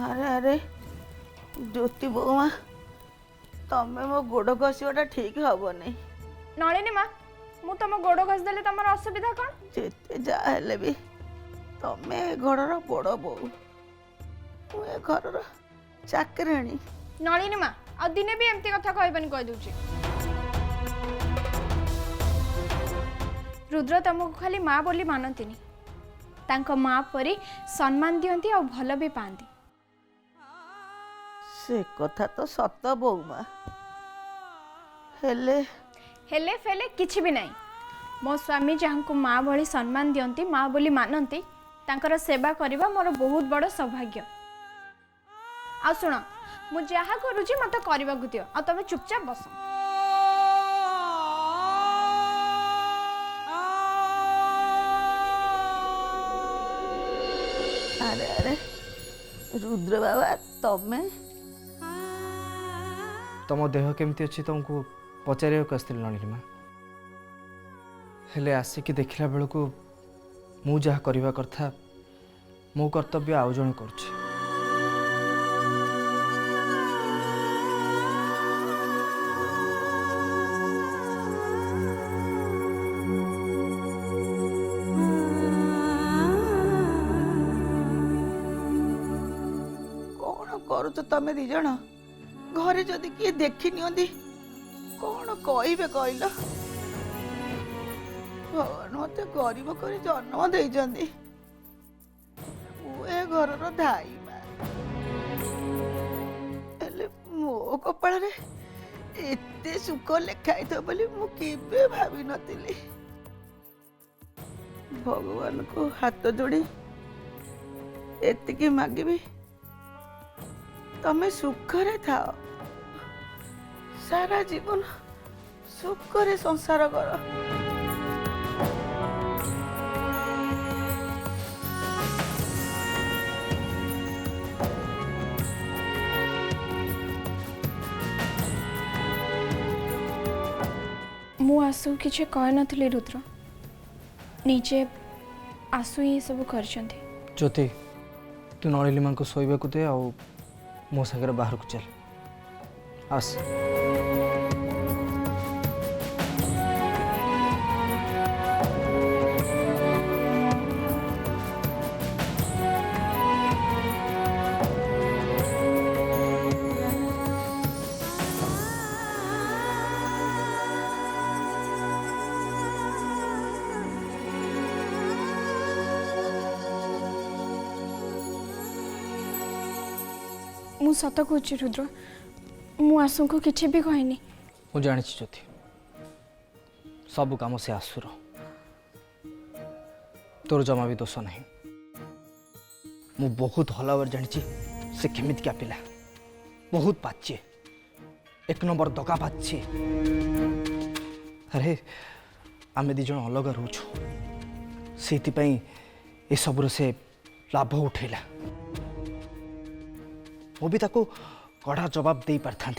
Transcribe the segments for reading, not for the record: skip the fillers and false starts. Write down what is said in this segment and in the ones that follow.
अरे अरे ज्योति बोमा तमें मो गोड़ घसवाटा ठीक हेनी। नलिनी माँ मु तुम गोड़ घस देले तुम असुविधा कौन? जेते जाहेले भी तमे घर बड़ बो मुझे घर चाकराणी। नलिनी माँ आ दिने भी एमती कथा कहबनी कह दूची। रुद्र तुमको खाली माँ बोली मानतीनी तांको माँ परी सम्मान दियंती और भल भी पाती। से कथा तो सत बोमा हेले हेले फेले किछि भी नहीं। मो स्वामी जहाँ को माँ भली सम्मान दियंती माँ बोली मानती तांकर सेवा करबा मोर बहुत बड़ सौभाग्य। आ सुन मु जहाँ करूची मत करबा को दियो आ तमे चुपचाप बस। अरे अरे रुद्र बाबा तमे तुम देह केमती अच्छी तुमको पचारे नलिनी माँ हेले आसिकी देखला बेलू मु जहाँ करवा कथा मो कर्तव्य आउ जन कर। कौन करुच तमे दी जण घरे जदि किए देखी नियंती कौन कहबे कहल। भगवान मत गरीब कर जन्म देइजंदी मुए घर धाई हेले मो कपाल रे एते सुख लेखाई थो बोली मु केबे भाभी नथिली। भगवान को हाथ जोड़ी एतिकी मांगबी तमे सुखरे थाओ सारा जीवन सुखरे संसार कर। मु आसु किछि कह नथली रुद्र निजे आसु ये सब करछंती। ज्योति तू नलिनी माँ को शोवा को दे आओ मो सागर बाहर को चल आस। मु सत कहूँ रुद्र मु आसु को किछि भी कहनी। मु जानी ज्योति सब काम से आसुर तोर जमा भी दोष नहीं। मु बहुत भल भाव जानी से केमिति क्या पिला बहुत पाचे एक नंबर दगा पाचे। अरे आमे दी जन अलग रोचु से ये सब से लाभ उठेला मु भी ताको कड़ा जवाब दे पारथा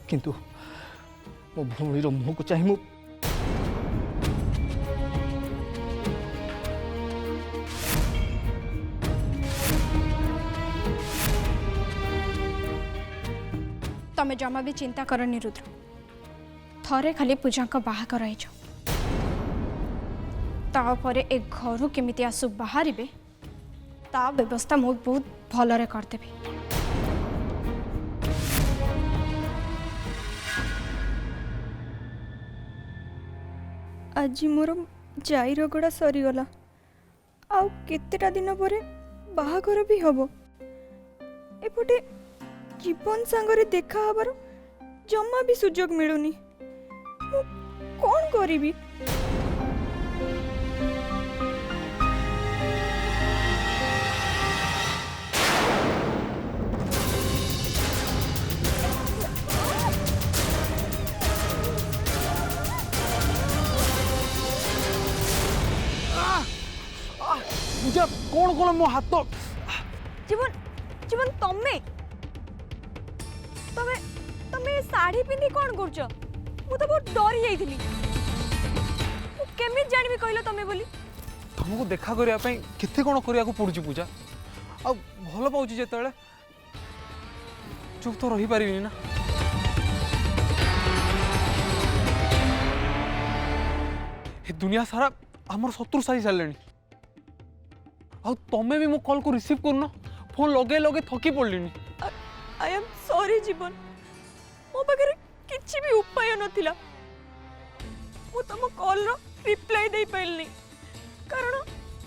किंतु मो भूमिर मुह को चाहे तमे जमा भी चिंता करनी रुद्र थरे खाली पूजा का बाहा कराई तापरे ए घर केमिति आसु बाहर ता व्यवस्था मु बहुत भलरे करदेबी। आज मोर जाई रगड़ा सरीगला आउ केतेटा दिन पर बाहाघर भी हबो एपटे जीवन सांगरे देखा हबार जम्मा भी सुजोग मिलुनी मु कौन करिबी। पूजा कौन कौन मो हाथ जीवन जीवन तमे तमे तमे साड़ी पिंदी कौन करछ मु तो बहुत डरी जाइथिली मु केमित जानबी कहलो तमे बोली तुमको देखा करिया पई केते कोन करिया को पड़ुची पूजा आ भल पाउची जेतेबेले चुप तो रही पारिबिनी ना। ए दुनिया सारा आमर शत्रु सारी सारे आ तमें भी मो कॉल को रिसीव करना फोन लगे लगे थकी पड़लिनी। आई एम सॉरी जीवन, मो पाखरे किछि भी उपाय नथिला। मु तम कॉल रो रिप्लाई दे पाइलनी कारण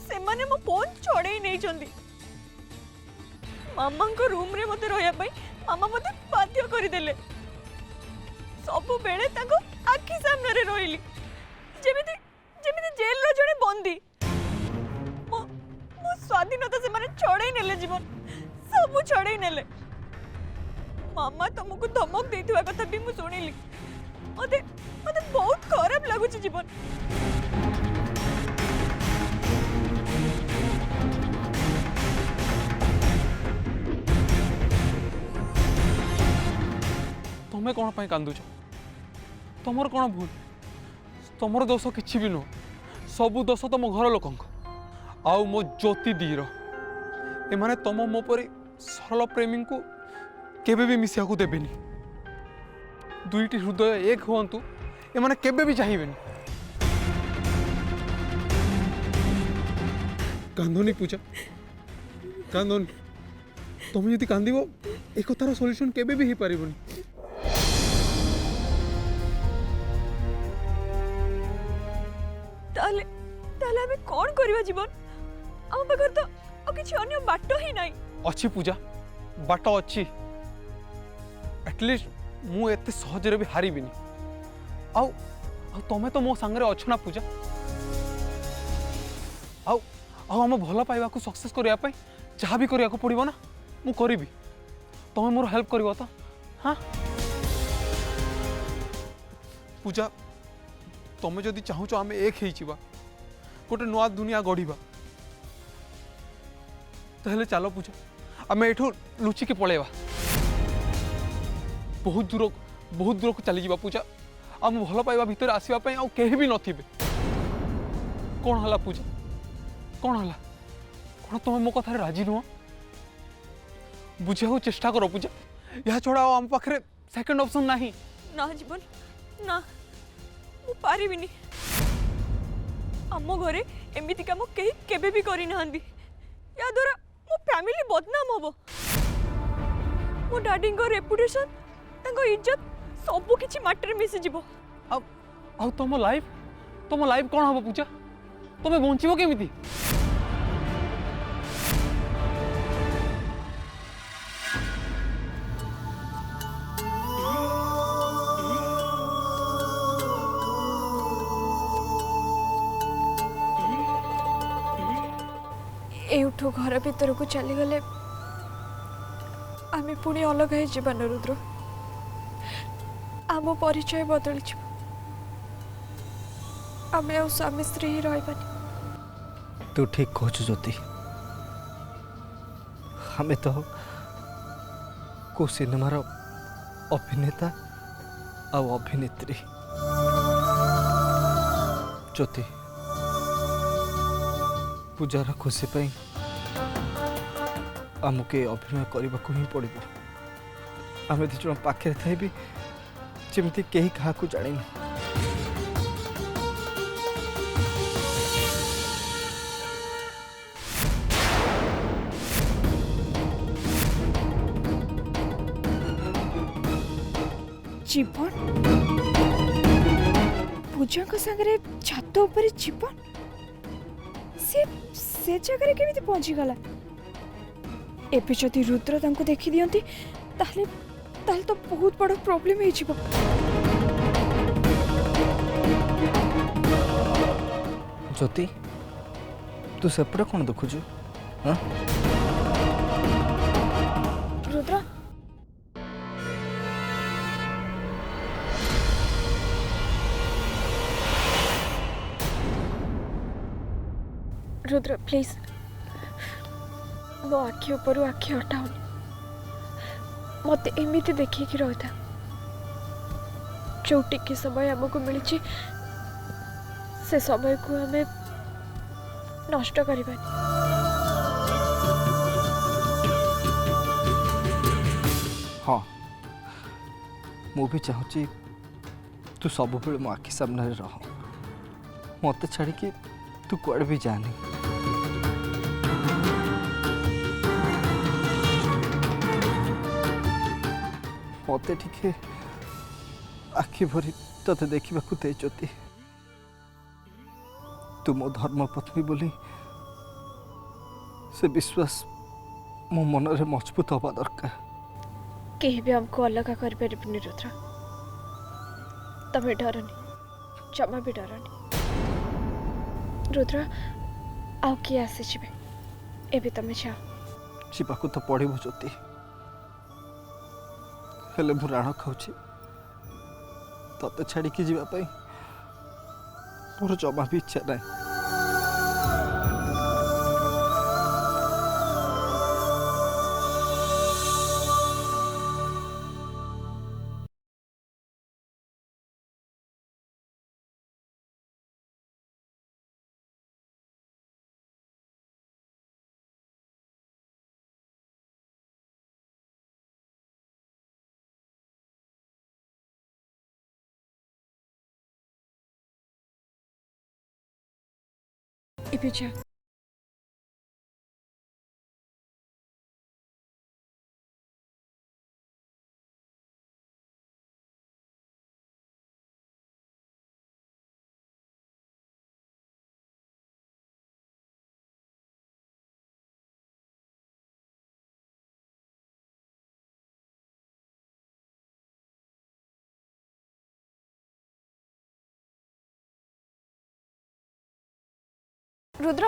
से माने मो फोन छड़े नहीं चंदी। मामा को रूम रे मते रहया पई मामा मते बाध्य करि देले। सब बेले ताको आखि सामने रे रोइली जेमिति जेमिति जेल रो जणे बंदी। मो स्वाधीनता से माने छड़े नेले जीवन, सब छड़े नेले। मामा तुमको धमक देथिबा कथा भी मु सुनिली। मते मते बहुत खराब लागुची जीवन। तुम्हें कौन पाई कांदुच? तुमर कौन भूल? तुमर दोष किछि भी नुह, सबु दोष तुम घर लोक आउ मो ज्योति दीर एमाने तुम मो परी सरल प्रेमी को केबे भी मिसिया को देबेनी। दुईटी हृदय एक हुअंतु एमाने केबे भी चाहिबेनी। कांदोनी पूजा, कांदोनी। तुम यदि कांदिबो ए कथार सॉल्यूशन केबे भी ही पारिबोनी। ताले ताले हमें कौन करबा जीवन? हम बगर तो आ किछि अन्य बाटो ही नाही। अच्छी पूजा, बाट अच्छी। एटलिस्ट मु एते सहजरे भी हारिबिनी। आउ आउ तमे तो मो संगरे अछ ना पूजा। आउ आउ हम भल पाइबा को सक्सेस करिया पई जहा भी करिया को पड़िबो ना मु करिबी। तमे मोर हेल्प करिवो तो? हां पूजा, तमे जदि चाहू छ आमे एक हेई छिबा, गोटे नुआ दुनिया गढ़िबा, ताहले चलो पूजा आमे एठू लुचि के पळेबा। बहुत दूर को चली जावा पूजा। आम भल पाइबा भितर आसीबा पई आ केही भी नथिबे। कोन हला पूजा, कोन हला? कोन तुम मो कथा राजी नुह? बुझिया चेष्टा करो पूजा। या छोड़ा आम पाखरे सेकंड ऑप्शन नहीं। ना जीवन ना, मु पारिबिनी। आम घरे एमिति काम केही केबे भी करि नाहंदी। या द्वारा मो फैमिली बदनाम होबो। मो डैडी को रेपुटेशन, तांको इज्जत सब किछि माटर मिसि जिवो। आ तुम लाइफ कौन हम पूजा? तुम्हें बंचब केमिति? एठू घर भीतर को चली गले आमे पुणी अलग है जीवन रुद्र। आम परिचय बदली आमे आ स्वामी स्त्री ही रही। तू ठीक कहु ज्योति। हमें तो को सिनेमार अभिनेता आ अभिनेत्री। ज्योति पूजार खुशी पाई आमके अभिनय करने को ही पड़ो। आम दी जन पाखे थे भी जमी कहीं क्या जानी। जीवन पूजा को संगरे छात ऊपर जीवन से जगह केमिति पहुंची गला? एबे जदि रुद्र तांको देखि दियंती ताहले ताहले तो बहुत बड़ प्रॉब्लम हे जिवो। ज्योति तू सेपटे कौन देखुଛୁ? हाँ रुद्र रुद्र प्लीज मो आखि ऊपर आखि हटाओनी। मत एमती देखिए रही था जो टिके समय आमको मिली से समय को हमें नष्ट करवानी। मु भी चाहूँगी तू सब बेले मो आखि सामने रह, मत छाड़ी तू कुआड़े भी जानी। मत टे आखि भरी ते देखा देती, तू मो धर्मपत्नी बोली से विश्वास मो मन रे मजबूत हवा दरकार। कहीं भी हमको अलग कर पारे रुद्र, तमें डरनी, जमा भी डरनी। रुद्र आउ किए आसी एबे तमें जाओ। जीवाकू तो पड़ू ज्योति, हेले मु राण खाऊची, तते छाड़ी जावाई मोर जमा भी इच्छा ना। एबे जा। रुद्र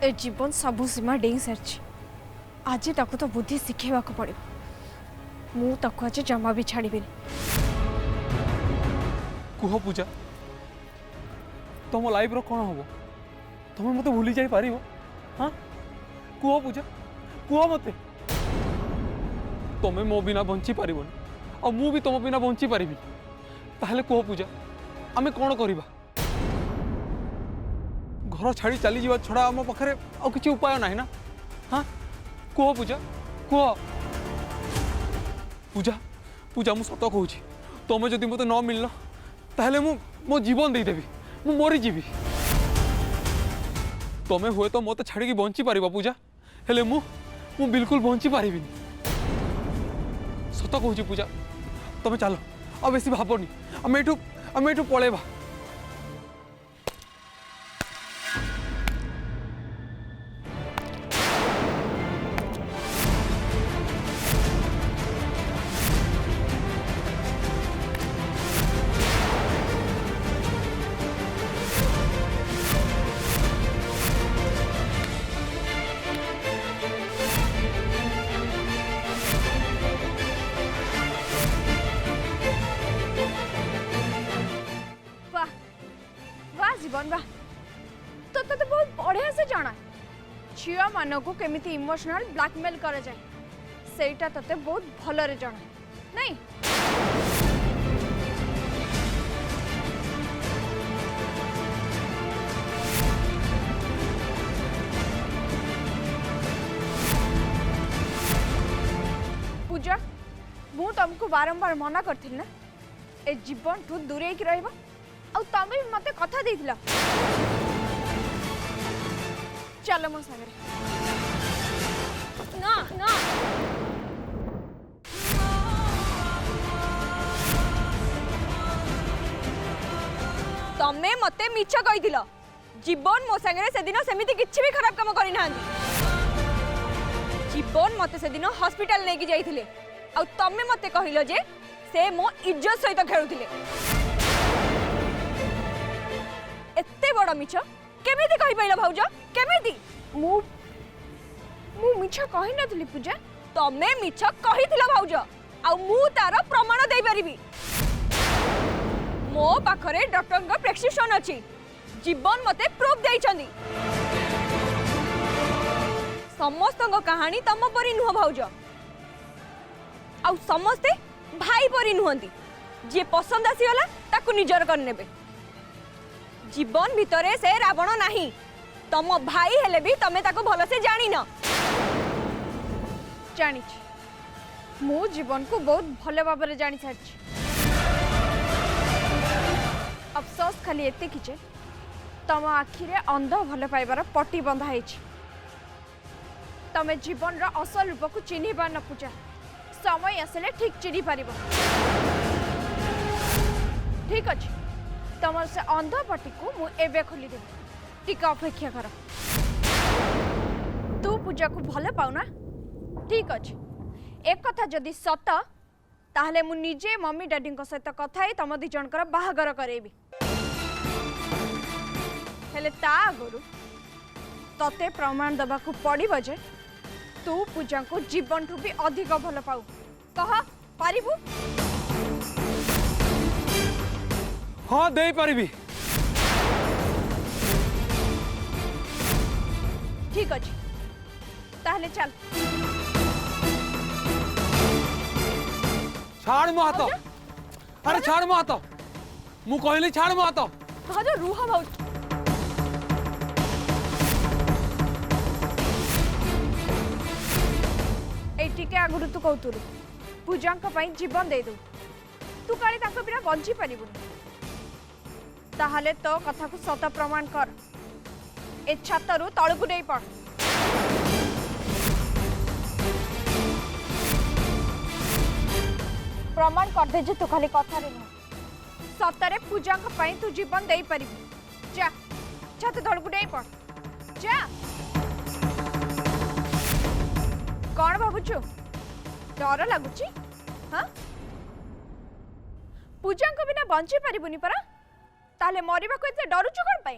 ए जीवन सबू सीमा डेई सारी। आज ताको तो बुद्धि शिखेवा पड़ो। मु ताको आज जमा भी छाड़ी। कुह पूजा, तुम लाइफ रो कौन हम? तुम मत भूली जाई पार? हाँ कुह पूजा, कुह मत। तुम्हें मो बिना बंची पार और मु भी तुम बिना बंची पारि। ताहले कुह पूजा, आमे कौन करवा? घर छाड़ी चली जावा छड़ा आम पाखे आ किसी उपाय ना ना। हाँ कुह पूजा, कुह पूजा। पूजा मु सत कहूँ, तुम जदि मत न मिलल ताहले मु मो जीवन देदेवी, मु मरी जीवी। तुम्हें हुए तो मत छाड़ी बंची पार पूजा, हेले मु बिल्कुल बंची पारिनी। सत कहूँ पूजा, तुम चलो आ बेसी भावनी, आम एठू पलैबा। तो तते बहुत बढ़िया से जाना झियो मान को केमिति इमोशनल ब्लैकमेल करा जाए सेटा तते बहुत भल रे जाना नहीं। पूजा मु तुमको बारंबार मना करथिल ना ए जीवन ठू दूरे की रहबा आ तमे भी मते कथा देथिला चलो मो संगे ना ना तमे मते मिछ कहिदिल जीवन मो संगे से दिन सेमिति किछि भी खराब काम करि नांदी। जीवन मते से दिन हॉस्पिटल लेके जाइथिले आ तमे मते कहिलो जे से मो इज्जत सहित खेलुथिले। एत्ते बड़ मिछ केमिति कहि पाइला भाउज केमिति? मु मु मिछ कहि नथली पूजा तमे मिछ कहिथिला भाउज आ मु तार प्रमाण देई परिबी। मो पाखरे डॉक्टर का प्रेस्क्रिप्शन अछि जीवन मते प्रूफ देइछंदी। समस्त कहानी तम परी नुह भाउज आ समस्ते भाई परी नुहंती जे पसंद आसीगला ताकू निजर कर नेबे। जीवन भितरे से रावण नाही तम भाई हेले भी तमे ताकू भलो से जानी न जानी मु जीवन को बहुत भले भाबरे जानी सारछि। अफसोस खाली एते कि जे तम आखिरे अंध भले पाइबार पट्टी बंधा हेछि। तमे जीवन रा असल रूप को चिन्हि पार न पूजा समय आसले ठीक चिन्हि पारिबो। ठीक अछि तमर से अंध पट्टी को मु एबे खोली देबी टिका अपेक्षा कर। तू पूजा को भले पाउ ना ठीक अछि एक कथा जदि सत ताहले मु निजे मम्मी डैडी को सहित कथा ही तम दी जनकर बाहागर करेबी। हेले ता आगरु तते प्रमाण दबा को पड़िबो जे तू पूजा को जीवन ठू भी अधिक भल पाऊ कह पारिबु? हाँ दे पारिबी। ठीक अछि ताहले चल छाड़ मो हाथ अरे छाड़ मो हाथ मु कहली छाड़ मो हाथ। भाज रुह भाउज एटिके आगुरु तू कहतुरु पूजांक पई जीवन दे दो तू काली ताको बिना बंची पारिबुनी ताहले तो कथा को सत प्रमाण कर ए छातरु तळकु देई पड़। प्रमाण कर दे जे तू खाली कथा रे न सतरे पूजांक पई तू जीवन देई पारिबु जा छात तळकु देई पड़ जा। कौन भावुचु डर लगुची हाँ पूजा को बिना बंची पारिबुनी परा ताले मरिबा को एते डरुचु कोन पई?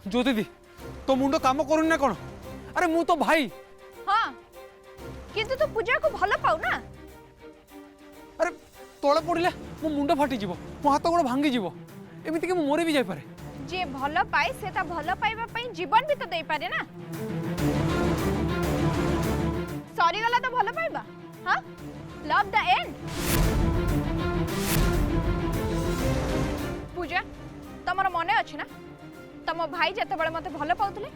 ज्योति दी तो मुंडो काम करूनी ना कोन? अरे मु तो भाई। हाँ किंतु तू पूजा को भल पाउ ना। अरे तोळे पड़िले मो मुंडो फाटी जीवो मो हाथ गोड़ भांगी जीवो एमिति कि मु मोरे भी जाय पारे। जे भल पाए से ता भल पाइबा पई जीवन भी तो देई पारे ना। सॉरी गला तो भल पाइबा हाँ लव द एंड। पूजा तमर मने अछि ना तम भाई जते बळे मते भल पाउतले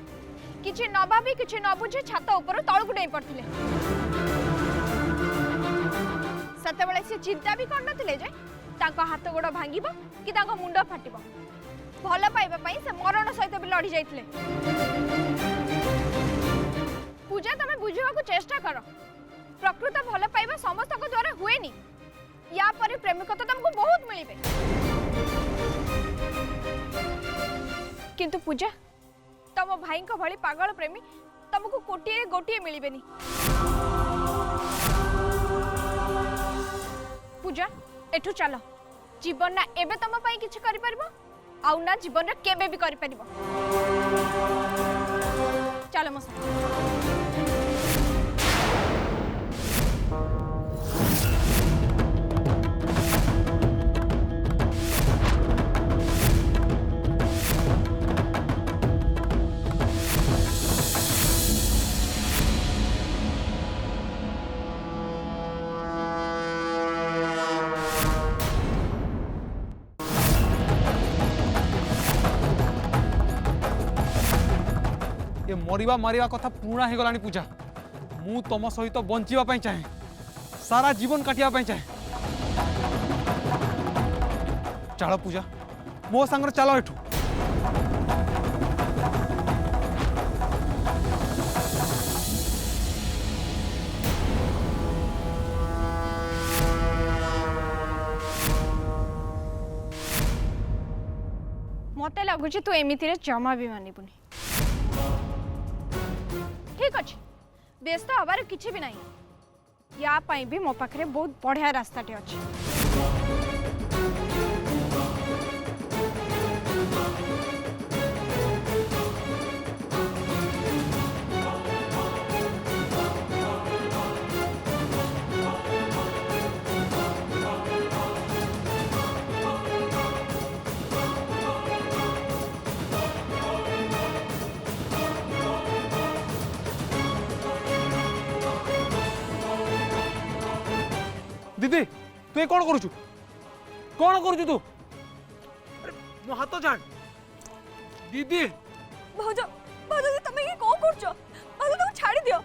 किछि न भाबी किछि न बुझे छात ऊपर तळकु डेई पड़थिले सते बळे से चिंता भी कर नथिले जे ताको हाथ गोड़ भांगिबो कि ताको मुंडो फाटिबो भल पाइबा पई से मरण सहित भी लड़ी जाइतले। पूजा तमे बुझिबा को चेष्टा करो प्रकृत भल पाइबा समस्त को द्वारा हुएनी या परे प्रेमिक तो तुमको बहुत मिलिबे किंतु पूजा तम भाई को भली पागल प्रेमी तुमको कोटिए गोटिए मिलिबेनी। पूजा एठू चलो जीवन ना एबे तम पई किछ करि परबो आउ ना जीवन रे केबे भी करि परबो चलो मो मरिबा मारिबा कथा पुराणा हो गलानी पूजा। मु तुम सहित बंचिबा चाहे, सारा जीवन काटिया चाहे। चलो पूजा, मो सांगर चलो एठू। मते लगुच तू एमिति जमा भी मानबुनि। ठीक अच्छे, व्यस्त हबार किसी भी नहीं। या पाई भी मो पाखे बहुत बढ़िया रास्ताटे अच्छे। दीदी तू ये कौन करुचु? कौन करुचु तू? अरे मो हाथ जान। दीदी भाउज भाउज तुम ये कौन करछो? भाउज तुम छाड़ी दियो।